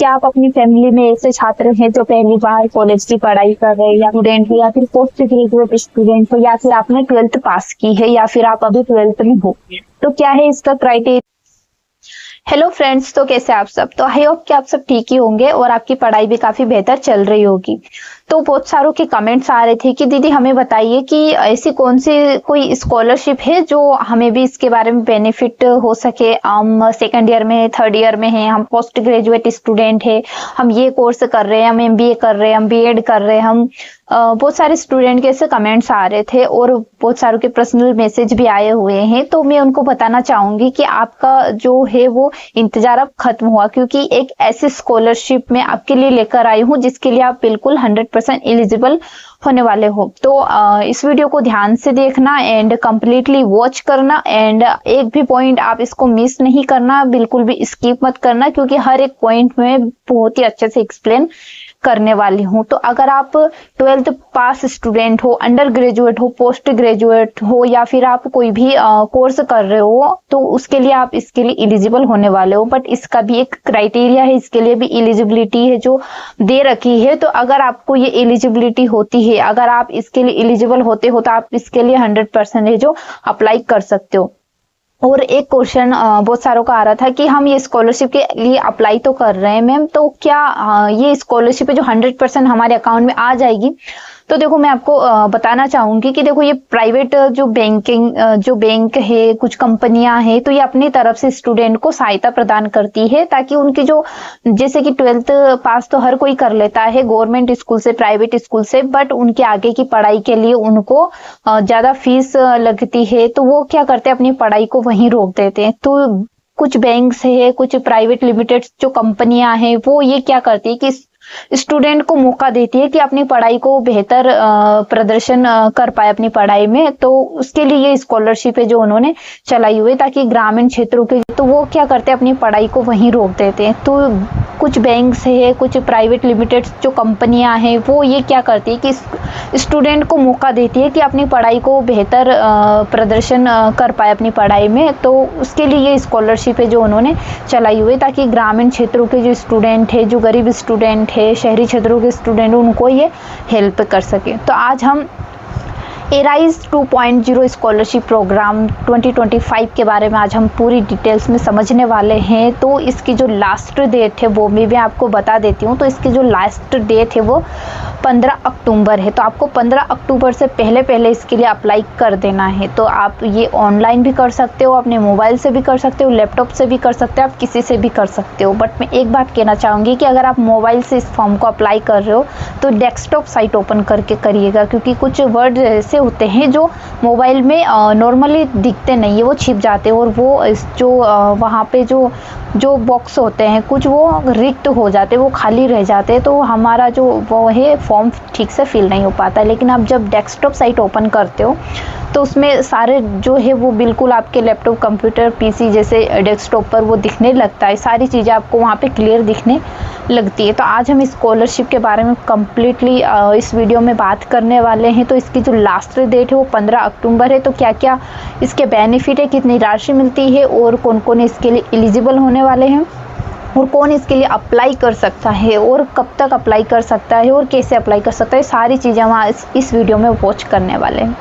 क्या आप अपनी फैमिली में ऐसे छात्र हैं जो पहली बार कॉलेज की पढ़ाई कर रहे हैं, या स्टूडेंट हो, या फिर पोस्ट ग्रेजुएट स्टूडेंट हो, या फिर आपने 12th पास की है, या फिर आप अभी 12th में हो, तो क्या है इसका क्राइटेरिया। हेलो फ्रेंड्स, तो कैसे आप सब। तो आई होप कि आप सब ठीक ही होंगे और आपकी पढ़ाई भी काफी बेहतर चल रही होगी। तो बहुत सारों के कमेंट्स आ रहे थे कि दीदी हमें बताइए कि ऐसी कौन सी कोई स्कॉलरशिप है जो हमें भी इसके बारे में बेनिफिट हो सके। हम सेकंड ईयर में, थर्ड ईयर में हैं, हम पोस्ट ग्रेजुएट स्टूडेंट है, हम ये कोर्स कर रहे हैं, हम एमबीए कर रहे हैं, हम बीएड कर रहे हैं, हम बहुत सारे स्टूडेंट के ऐसे कमेंट्स आ रहे थे और बहुत सारों के पर्सनल मैसेज भी आए हुए हैं। तो मैं उनको बताना चाहूंगी कि आपका जो है वो इंतजार अब खत्म हुआ, क्योंकि एक ऐसी स्कॉलरशिप मैं आपके लिए लेकर आई हूँ जिसके लिए आप बिल्कुल 100% एलिजिबल होने वाले हो। तो इस वीडियो को ध्यान से देखना एंड कंप्लीटली वॉच करना, एंड एक भी पॉइंट आप इसको मिस नहीं करना, बिल्कुल भी स्किप मत करना, क्योंकि हर एक पॉइंट में बहुत ही अच्छे से एक्सप्लेन करने वाली हूँ। तो अगर आप 12th पास स्टूडेंट हो, अंडर ग्रेजुएट हो, पोस्ट ग्रेजुएट हो, या फिर आप कोई भी कोर्स कर रहे हो, तो उसके लिए आप इसके लिए एलिजिबल होने वाले हो। बट इसका भी एक क्राइटेरिया है, इसके लिए भी एलिजिबिलिटी है जो दे रखी है। तो अगर आपको ये एलिजिबिलिटी होती है, अगर आप इसके लिए एलिजिबल होते हो, तो आप इसके लिए 100% है जो अप्लाई कर सकते हो। और एक क्वेश्चन बहुत सारों का आ रहा था कि हम ये स्कॉलरशिप के लिए अप्लाई तो कर रहे हैं मैम, तो क्या ये स्कॉलरशिप है जो 100% हमारे अकाउंट में आ जाएगी। तो देखो, मैं आपको बताना चाहूंगी कि देखो, ये प्राइवेट जो बैंक है, कुछ कंपनियां हैं, तो ये अपनी तरफ से स्टूडेंट को सहायता प्रदान करती है, ताकि उनकी जो, जैसे कि 12th पास तो हर कोई कर लेता है, गवर्नमेंट स्कूल से, प्राइवेट स्कूल से, बट उनके आगे की पढ़ाई के लिए उनको ज्यादा फीस लगती है, तो वो क्या करते हैं, अपनी पढ़ाई को वहीं रोक देते हैं। तो कुछ बैंक्स है, कुछ प्राइवेट लिमिटेड जो कंपनियां हैं, वो ये क्या करती है कि स्टूडेंट को मौका देती है कि अपनी पढ़ाई को बेहतर प्रदर्शन कर पाए अपनी पढ़ाई में। तो उसके लिए ये स्कॉलरशिप है जो उन्होंने चलाई हुई है, ताकि ग्रामीण क्षेत्रों के, तो वो क्या करते हैं, अपनी पढ़ाई को वहीं रोक देते हैं। तो कुछ बैंक्स है, कुछ प्राइवेट लिमिटेड जो कंपनियां हैं, वो ये क्या करती है कि स्टूडेंट को मौका देती है कि अपनी पढ़ाई को बेहतर प्रदर्शन कर पाए अपनी पढ़ाई में। तो उसके लिए ये स्कॉलरशिप है जो उन्होंने चलाई हुई है, ताकि ग्रामीण क्षेत्रों के जो स्टूडेंट है, जो गरीब स्टूडेंट है, शहरी क्षेत्रों के स्टूडेंट, उनको ये हेल्प कर सके। तो आज हम एराइज 2.0 स्कॉलरशिप प्रोग्राम 2025 के बारे में आज हम पूरी डिटेल्स में समझने वाले हैं। तो इसकी जो लास्ट डेट है वो मैं आपको बता देती हूँ। तो इसकी जो लास्ट डेट है वो 15 अक्टूबर है। तो आपको 15 अक्टूबर से पहले इसके लिए अप्लाई कर देना है। तो आप ये ऑनलाइन भी कर सकते हो, अपने मोबाइल से भी कर सकते हो, लैपटॉप से भी कर सकते हो, आप किसी से भी कर सकते हो। बट मैं एक बात कहना चाहूँगी कि अगर आप मोबाइल से इस फॉर्म को अप्लाई कर रहे हो तो डेस्कटॉप साइट ओपन करके करिएगा, क्योंकि कुछ वर्ड ऐसे होते हैं जो मोबाइल में नॉर्मली दिखते नहीं है, वो छिप जाते हैं, और वो जो वहाँ पे जो बॉक्स होते हैं कुछ वो रिक्त हो जाते हैं, वो खाली रह जाते हैं, तो हमारा जो वो है फॉर्म ठीक से फिल नहीं हो पाता। लेकिन आप जब डेस्कटॉप साइट ओपन करते हो तो उसमें सारे जो है वो बिल्कुल आपके लैपटॉप, कंप्यूटर, पीसी जैसे डेस्कटॉप पर वो दिखने लगता है, सारी चीज़ें आपको वहाँ पे क्लियर दिखने लगती है। तो आज हम स्कॉलरशिप के बारे में कम्प्लीटली इस वीडियो में बात करने वाले हैं। तो इसकी जो लास्ट डेट है वो 15 अक्टूबर है। तो क्या क्या इसके बेनिफिट है, कितनी राशि मिलती है, और कौन कौन इसके लिए एलिजिबल होने वाले हैं, और कौन इसके लिए अप्लाई कर सकता है, और कब तक अप्लाई कर सकता है, और कैसे अप्लाई कर सकता है, सारी चीज़ें हम इस वीडियो में वॉच करने वाले हैं।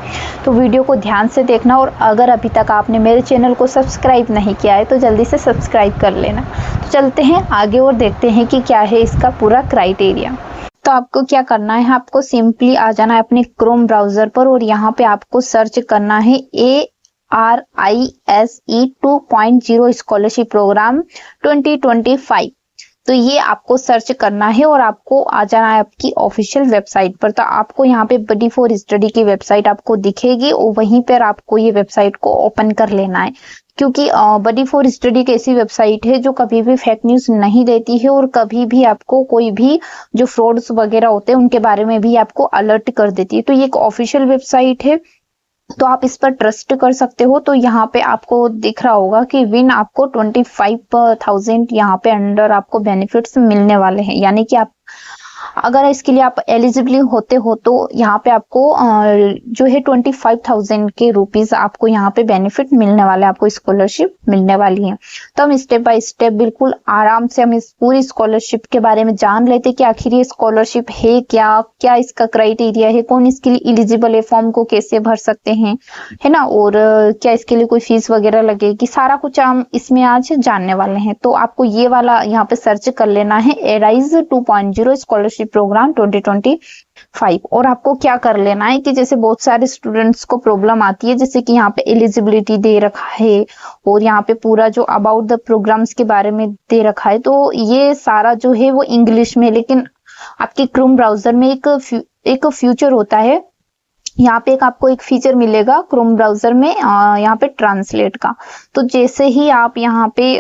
तो वीडियो को ध्यान से देखना, और अगर अभी तक आपने मेरे चैनल को सब्सक्राइब नहीं किया है तो जल्दी से सब्सक्राइब कर लेना। तो चलते हैं आगे और देखते हैं कि क्या है इसका पूरा क्राइटेरिया। तो आपको क्या करना है, आपको सिंपली आ जाना है अपने क्रोम ब्राउजर पर, और यहाँ पे आपको सर्च करना है ARISE 2.0 स्कॉलरशिप प्रोग्राम 2025। तो ये आपको सर्च करना है और आपको आ जाना है आपकी ऑफिशियल वेबसाइट पर। तो आपको यहाँ पे बडी फॉर स्टडी की वेबसाइट आपको दिखेगी, और वहीं पर आपको ये वेबसाइट को ओपन कर लेना है, क्योंकि बडी फॉर स्टडी एक ऐसी वेबसाइट है जो कभी भी फेक न्यूज नहीं देती है, और कभी भी आपको कोई भी जो फ्रॉड्स वगैरह होते हैं उनके बारे में भी आपको अलर्ट कर देती है। तो ये एक ऑफिशियल वेबसाइट है, तो आप इस पर ट्रस्ट कर सकते हो। तो यहाँ पे आपको दिख रहा होगा कि विन आपको 25,000 यहाँ पे अंडर आपको बेनिफिट्स मिलने वाले हैं, यानी कि आप अगर इसके लिए आप एलिजिबल होते हो तो यहाँ पे आपको जो है 25,000 के रुपीज आपको यहाँ पे बेनिफिट मिलने वाला है, आपको स्कॉलरशिप मिलने वाली है। तो हम स्टेप बाय स्टेप बिल्कुल आराम से हम इस पूरी स्कॉलरशिप के बारे में जान लेते कि आखिर ये स्कॉलरशिप है क्या, क्या इसका क्राइटेरिया है, कौन इसके लिए एलिजिबल है, फॉर्म को कैसे भर सकते हैं, है ना, और क्या इसके लिए कोई फीस वगैरह लगेगी, सारा कुछ हम इसमें आज जानने वाले हैं। तो आपको ये वाला यहाँ पे सर्च कर लेना है, एराइज 2.0 स्कॉलरशिप प्रोग्राम 2025। और आपको क्या कर लेना है कि जैसे बहुत सारे स्टूडेंट्स को प्रॉब्लम आती है, जैसे कि यहाँ पे एलिजिबिलिटी दे रखा है और यहाँ पे पूरा जो अबाउट द प्रोग्राम्स के बारे में दे रखा है, तो ये सारा जो है वो इंग्लिश में, लेकिन आपके क्रोम ब्राउजर में एक फ्यूचर होता है, यहाँ पे आपको एक फीचर मिलेगा क्रोम ब्राउजर में यहाँ पे ट्रांसलेट का। तो जैसे ही आप यहाँ पे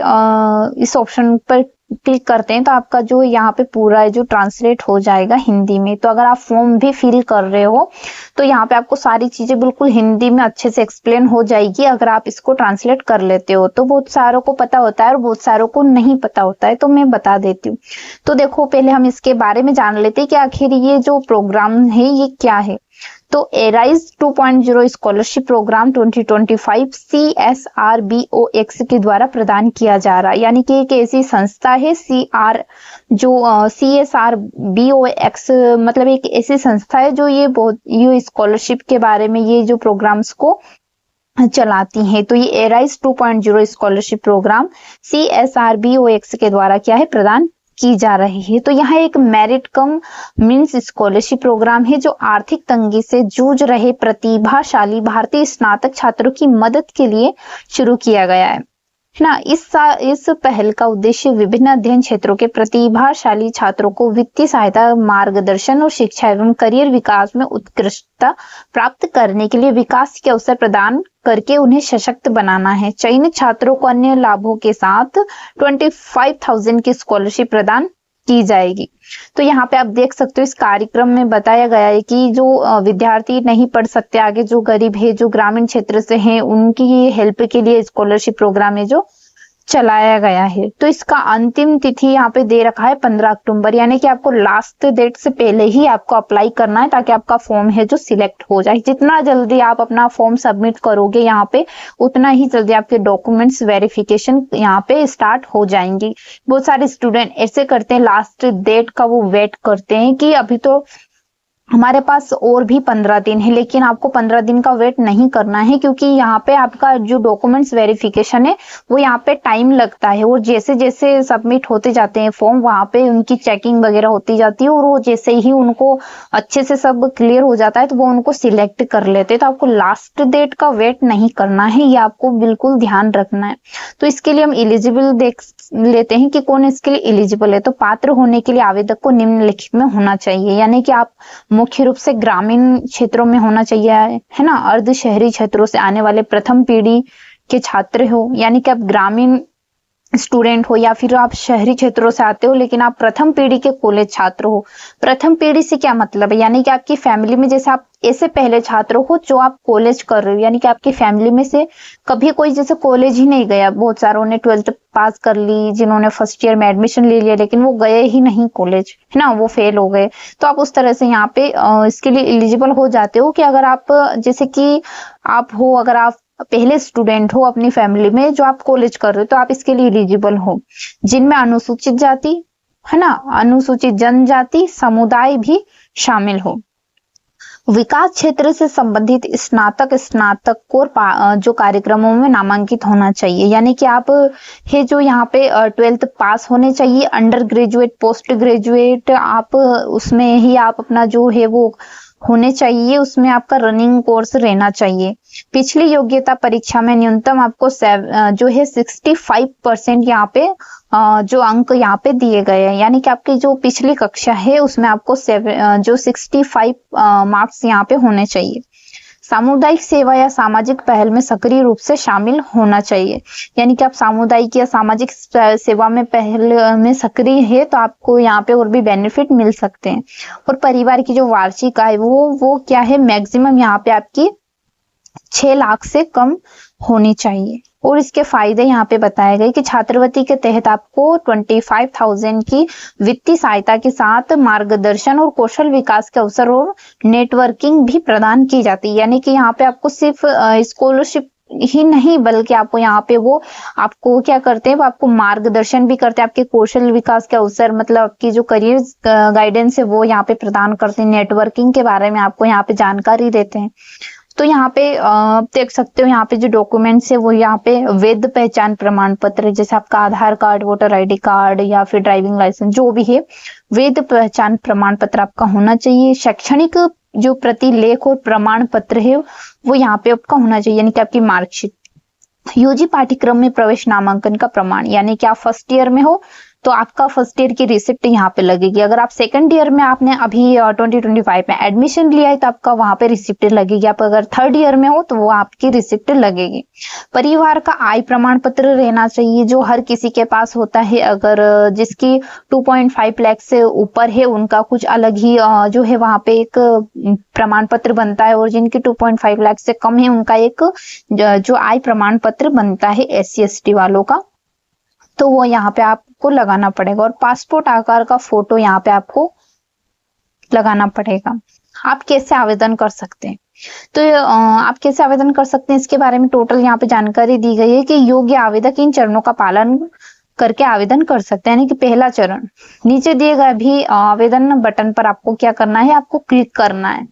इस ऑप्शन पर क्लिक करते हैं तो आपका जो यहाँ पे पूरा जो ट्रांसलेट हो जाएगा हिंदी में। तो अगर आप फॉर्म भी फिल कर रहे हो तो यहाँ पे आपको सारी चीजें बिल्कुल हिंदी में अच्छे से एक्सप्लेन हो जाएगी अगर आप इसको ट्रांसलेट कर लेते हो। तो बहुत सारों को पता होता है और बहुत सारों को नहीं पता होता है, तो मैं बता देती हूँ। तो देखो पहले हम इसके बारे में जान लेते हैं कि आखिर ये जो प्रोग्राम है ये क्या है। तो एराइज 2.0 स्कॉलरशिप प्रोग्राम 2025 CSRBOX के द्वारा प्रदान किया जा रहा है, यानी कि एक ऐसी संस्था है CSRBOX मतलब एक ऐसी संस्था है जो ये स्कॉलरशिप के बारे में ये जो प्रोग्राम्स को चलाती हैं। तो ये एराइज 2.0 स्कॉलरशिप प्रोग्राम CSRBOX के द्वारा क्या है, प्रदान की जा रही है। तो यहाँ एक मेरिट कम मींस स्कॉलरशिप प्रोग्राम है जो आर्थिक तंगी से जूझ रहे प्रतिभाशाली भारतीय स्नातक छात्रों की मदद के लिए शुरू किया गया है ना। इस पहल का उद्देश्य विभिन्न अध्ययन क्षेत्रों के प्रतिभाशाली छात्रों को वित्तीय सहायता, मार्गदर्शन और शिक्षा एवं करियर विकास में उत्कृष्टता प्राप्त करने के लिए विकास के अवसर प्रदान करके उन्हें सशक्त बनाना है। चयनित छात्रों को अन्य लाभों के साथ 25,000 की स्कॉलरशिप प्रदान की जाएगी। तो यहाँ पे आप देख सकते हो इस कार्यक्रम में बताया गया है कि जो विद्यार्थी नहीं पढ़ सकते आगे, जो गरीब है, जो ग्रामीण क्षेत्र से हैं, उनकी हेल्प के लिए स्कॉलरशिप प्रोग्राम है जो चलाया गया है। तो इसका अंतिम तिथि यहाँ पे दे रखा है 15 अक्टूबर, यानी कि आपको लास्ट डेट से पहले ही आपको अप्लाई करना है ताकि आपका फॉर्म है जो सिलेक्ट हो जाए। जितना जल्दी आप अपना फॉर्म सबमिट करोगे यहाँ पे, उतना ही जल्दी आपके डॉक्यूमेंट्स वेरिफिकेशन यहाँ पे स्टार्ट हो जाएंगी। बहुत सारे स्टूडेंट ऐसे करते हैं, लास्ट डेट का वो वेट करते हैं कि अभी तो हमारे पास और भी 15 दिन है, लेकिन आपको 15 दिन का वेट नहीं करना है, क्योंकि यहाँ पे आपका जो डॉक्यूमेंट्स वेरिफिकेशन है वो यहाँ पे टाइम लगता है और जैसे जैसे सबमिट होते जाते हैं फॉर्म, वहाँ पे उनकी चेकिंग वगैरह होती जाती है और वो जैसे ही उनको अच्छे से सब क्लियर हो जाता है तो वो उनको सिलेक्ट कर लेते हैं। तो आपको लास्ट डेट का वेट नहीं करना है, ये आपको बिल्कुल ध्यान रखना है। तो इसके लिए हम एलिजिबल देख लेते हैं कि कौन इसके लिए एलिजिबल है। तो पात्र होने के लिए आवेदक को निम्नलिखित में होना चाहिए, यानी कि आप मुख्य रूप से ग्रामीण क्षेत्रों में होना चाहिए, है ना, अर्ध शहरी क्षेत्रों से आने वाले प्रथम पीढ़ी के छात्र हो, यानी कि आप ग्रामीण स्टूडेंट हो या फिर आप शहरी क्षेत्रों से आते हो लेकिन आप प्रथम पीढ़ी के कॉलेज छात्र हो। प्रथम पीढ़ी से क्या मतलब है, यानी कि आपकी फैमिली में जैसे आप ऐसे पहले छात्र हो जो आप कॉलेज कर रहे हो, यानी कि आपकी फैमिली में से कभी कोई जैसे कॉलेज ही नहीं गया, बहुत सारों ने 12th पास कर ली, जिन्होंने फर्स्ट ईयर में एडमिशन ले लिया लेकिन वो गए ही नहीं कॉलेज, है ना, वो फेल हो गए। तो आप उस तरह से यहाँ पे इसके लिए एलिजिबल हो जाते हो कि अगर आप जैसे कि आप हो, अगर आप पहले स्टूडेंट हो अपनी फैमिली में जो आप कॉलेज कर रहे हो, तो आप इसके लिए एलिजिबल हो। जिनमें अनुसूचित जाति, है ना, अनुसूचित जनजाति समुदाय भी शामिल हो। विकास क्षेत्र से संबंधित स्नातकोत्तर जो कार्यक्रमों में नामांकित होना चाहिए, यानी कि आप है जो यहाँ पे 12th पास होने चाहिए, अंडर ग्रेजुएट, पोस्ट ग्रेजुएट, आप उसमें ही आप अपना जो है वो होने चाहिए, उसमें आपका रनिंग कोर्स रहना चाहिए। पिछली योग्यता परीक्षा में न्यूनतम आपको जो है 65% यहाँ पे जो अंक यहाँ पे दिए गए हैं, यानी कि आपकी जो पिछली कक्षा है उसमें आपको जो 65 मार्क्स यहाँ पे होने चाहिए। सामुदायिक सेवा या सामाजिक पहल में सक्रिय रूप से शामिल होना चाहिए, यानी कि आप सामुदायिक या सामाजिक सेवा में पहल में सक्रिय है तो आपको यहाँ पे और भी बेनिफिट मिल सकते हैं। और परिवार की जो वार्षिक आय वो क्या है, मैक्सिमम यहाँ पे आपकी 6 लाख से कम होनी चाहिए। और इसके फायदे यहाँ पे बताए गए कि छात्रवृत्ति के तहत आपको 25,000 की वित्तीय सहायता के साथ मार्गदर्शन और कौशल विकास के अवसर और नेटवर्किंग भी प्रदान की जाती है। यानी कि यहाँ पे आपको सिर्फ स्कॉलरशिप ही नहीं बल्कि आपको यहाँ पे वो आपको क्या करते हैं, वो आपको मार्गदर्शन भी करते हैं, आपके कौशल विकास के अवसर मतलब आपकी जो करियर गाइडेंस है वो यहाँ पे प्रदान करते हैं, नेटवर्किंग के बारे में आपको यहाँ पे जानकारी देते हैं। तो यहाँ पे देख सकते हो यहाँ पे जो डॉक्यूमेंट्स है वो यहाँ पे वैध पहचान प्रमाण पत्र, जैसे आपका आधार कार्ड, वोटर आईडी कार्ड या फिर ड्राइविंग लाइसेंस, जो भी है वैध पहचान प्रमाण पत्र आपका होना चाहिए। शैक्षणिक जो प्रतिलेख और प्रमाण पत्र है वो यहाँ पे आपका होना चाहिए, यानी कि आपकी मार्कशीट। यूजी पाठ्यक्रम में प्रवेश नामांकन का प्रमाण, यानी कि आप फर्स्ट ईयर में हो तो आपका फर्स्ट ईयर की रिसिप्ट यहाँ पे लगेगी। अगर आप सेकंड ईयर में आपने अभी 2025 में एडमिशन लिया है तो आपका वहां पे रिसिप्ट लगेगी। आप अगर थर्ड ईयर में हो तो वो आपकी रिसिप्ट लगेगी। परिवार का आय प्रमाण पत्र रहना चाहिए जो हर किसी के पास होता है। अगर जिसकी 2.5 लाख से ऊपर है उनका कुछ अलग ही जो है वहां पे एक प्रमाण पत्र बनता है, और जिनकी 2.5 लाख से कम है उनका एक जो आय प्रमाण पत्र बनता है SC ST वालों का, तो वो यहाँ पे आपको लगाना पड़ेगा। और पासपोर्ट आकार का फोटो यहाँ पे आपको लगाना पड़ेगा। आप कैसे आवेदन कर सकते हैं, तो आप कैसे आवेदन कर सकते हैं इसके बारे में टोटल यहाँ पे जानकारी दी गई है कि योग्य आवेदक इन चरणों का पालन करके आवेदन कर सकते हैं। यानी कि पहला चरण, नीचे दिए गए भी आवेदन बटन पर आपको क्या करना है, आपको क्लिक करना है।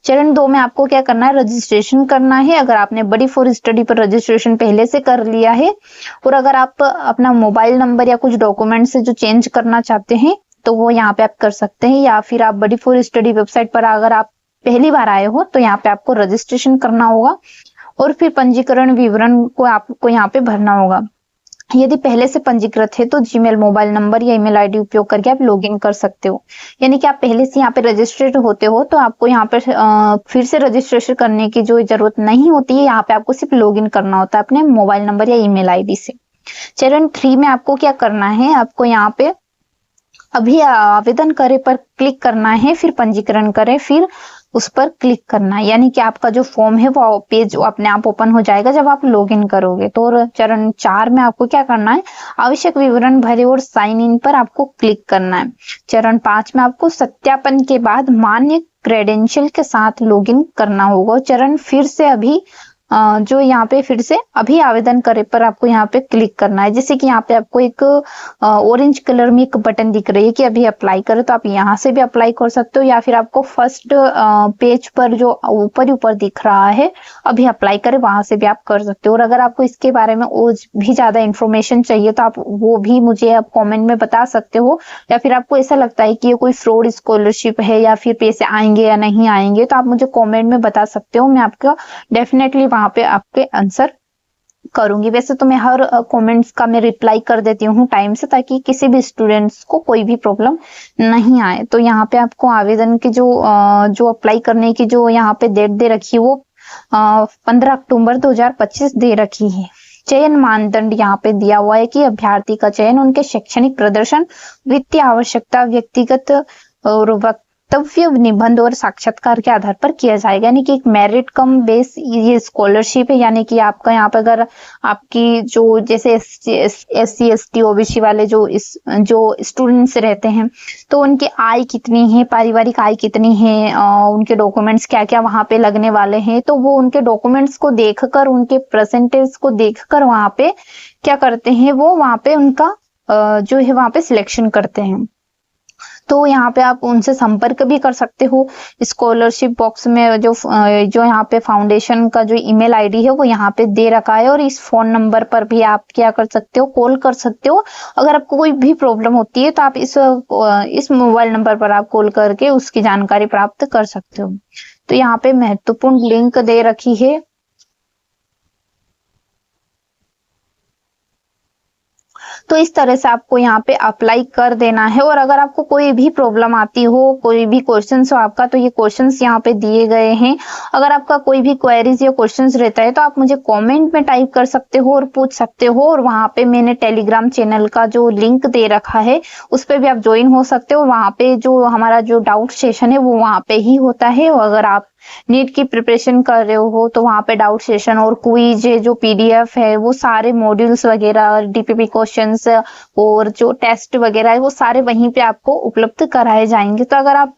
चरण 2 में आपको क्या करना है, रजिस्ट्रेशन करना है। अगर आपने बड़ी फॉर स्टडी पर रजिस्ट्रेशन पहले से कर लिया है, और अगर आप अपना मोबाइल नंबर या कुछ डॉक्यूमेंट से जो चेंज करना चाहते हैं तो वो यहाँ पे आप कर सकते हैं, या फिर आप बड़ी फॉर स्टडी वेबसाइट पर अगर आप पहली बार आए हो तो यहाँ पे आपको रजिस्ट्रेशन करना होगा, और फिर पंजीकरण विवरण को आपको यहाँ पे भरना होगा। यदि पहले से पंजीकृत है तो जीमेल मोबाइल नंबर या ईमेल आईडी उपयोग करके आप लॉगिन कर सकते हो। यानी कि आप पहले से यहाँ पे रजिस्टर्ड होते हो तो आपको यहाँ पे फिर से रजिस्ट्रेशन करने की जो जरूरत नहीं होती है, यहाँ पे आपको सिर्फ लॉगिन करना होता है अपने मोबाइल नंबर या ईमेल आईडी से। चरण 3 में आपको क्या करना है, आपको यहाँ पे अभी आवेदन करे पर क्लिक करना है, फिर पंजीकरण करें, फिर उस पर क्लिक करना है। यानी कि आपका जो फॉर्म है वो पेज अपने आप ओपन हो जाएगा जब आप लॉगिन करोगे। तो चरण 4 में आपको क्या करना है, आवश्यक विवरण भरे और साइन इन पर आपको क्लिक करना है। चरण 5 में आपको सत्यापन के बाद मान्य क्रेडेंशियल के साथ लॉगिन करना होगा। चरण फिर से अभी जो यहाँ पे फिर से अभी आवेदन करे पर आपको यहाँ पे क्लिक करना है। जैसे कि यहाँ पे आपको एक ऑरेंज कलर में एक बटन दिख रही है कि अभी अप्लाई करो, तो आप यहाँ से भी अप्लाई कर सकते हो, या फिर आपको फर्स्ट पेज पर जो ऊपर ऊपर दिख रहा है अभी अप्लाई करें वहां से भी आप कर सकते हो। और अगर आपको इसके बारे में और भी ज्यादा इन्फॉर्मेशन चाहिए तो आप वो भी मुझे आप कॉमेंट में बता सकते हो, या फिर आपको ऐसा लगता है कि ये कोई फ्रॉड स्कॉलरशिप है या फिर पैसे आएंगे या नहीं आएंगे तो आप मुझे कॉमेंट में बता सकते हो। मैं आपका डेफिनेटली वहां पे आपके आंसर करूंगी। वैसे तो मैं हर कमेंट्स का मैं रिप्लाई कर देती हूँ टाइम से, ताकि किसी भी स्टूडेंट्स को कोई भी प्रॉब्लम नहीं आए। तो यहाँ पे आपको आवेदन की जो अप्लाई करने की जो यहाँ पे डेट दे रखी है वो 15 अक्टूबर 2025 दे रखी है। चयन मानदंड यहाँ पे दिया हुआ है कि अभ्यर्थी का चयन उनके शैक्षणिक प्रदर्शन, वित्तीय आवश्यकता, व्यक्तिगत और वक्तव्य, निबंध और साक्षात्कार के आधार पर किया जाएगा। यानी कि एक मेरिट कम बेस ये स्कॉलरशिप है। यानी कि आपका यहाँ पे अगर आपकी जो जैसे SC ST OBC वाले जो स्टूडेंट्स रहते हैं तो उनकी आय कितनी है, पारिवारिक आय कितनी है, उनके डॉक्यूमेंट्स क्या क्या वहां पे लगने वाले हैं, तो वो उनके डॉक्यूमेंट्स को देखकर, उनके परसेंटेज को देखकर वहां पे क्या करते हैं, वो वहां पे उनका जो है वहां पे सिलेक्शन करते हैं। तो यहाँ पे आप उनसे संपर्क भी कर सकते हो। स्कॉलरशिप बॉक्स में जो यहाँ पे फाउंडेशन का जो ईमेल आईडी है वो यहाँ पे दे रखा है, और इस फोन नंबर पर भी आप क्या कर सकते हो, कॉल कर सकते हो। अगर आपको कोई भी प्रॉब्लम होती है तो आप इस मोबाइल नंबर पर आप कॉल करके उसकी जानकारी प्राप्त कर सकते हो। तो यहाँ पे महत्वपूर्ण लिंक दे रखी है। तो इस तरह से आपको यहाँ पे अप्लाई कर देना है। और अगर आपको कोई भी प्रॉब्लम आती हो, कोई भी क्वेश्चंस हो आपका, तो ये क्वेश्चंस यहाँ पे दिए गए हैं। अगर आपका कोई भी क्वेरीज या क्वेश्चंस रहता है तो आप मुझे कमेंट में टाइप कर सकते हो और पूछ सकते हो। और वहां पे मैंने टेलीग्राम चैनल का जो लिंक दे रखा है उस पर भी आप ज्वाइन हो सकते हो। वहां पे जो हमारा जो डाउट सेशन है वो वहां पे ही होता है। और अगर आप नीट की प्रिपरेशन कर रहे हो तो वहाँ पे डाउट सेशन और क्विज जो पीडीएफ है वो सारे मॉड्यूल्स वगैरह डीपीपी क्वेश्चंस और जो टेस्ट वगैरह है वो सारे वहीं पे आपको उपलब्ध कराए जाएंगे। तो अगर आप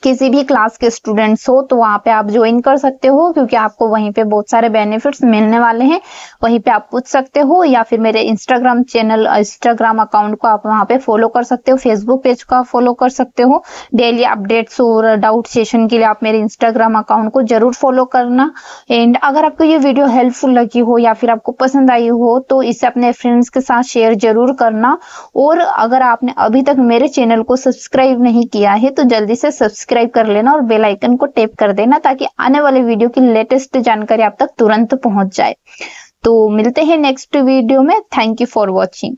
किसी भी क्लास के स्टूडेंट्स हो तो वहां पे आप ज्वाइन कर सकते हो, क्योंकि आपको वहीं पे बहुत सारे बेनिफिट्स मिलने वाले हैं। वहीं पे आप पूछ सकते हो या फिर मेरे इंस्टाग्राम अकाउंट को आप वहां पे फॉलो कर सकते हो, फेसबुक पेज को आप फॉलो कर सकते हो। डेली अपडेट्स और डाउट सेशन के लिए आप मेरे इंस्टाग्राम अकाउंट को जरूर फॉलो करना। एंड अगर आपको ये वीडियो हेल्पफुल लगी हो या फिर आपको पसंद आई हो तो इसे अपने फ्रेंड्स के साथ शेयर जरूर करना। और अगर आपने अभी तक मेरे चैनल को सब्सक्राइब नहीं किया है तो जल्दी से सब्सक्राइब कर लेना और बेल आइकन को टैप कर देना, ताकि आने वाले वीडियो की लेटेस्ट जानकारी आप तक तुरंत पहुंच जाए। तो मिलते हैं नेक्स्ट वीडियो में। Thank you for watching.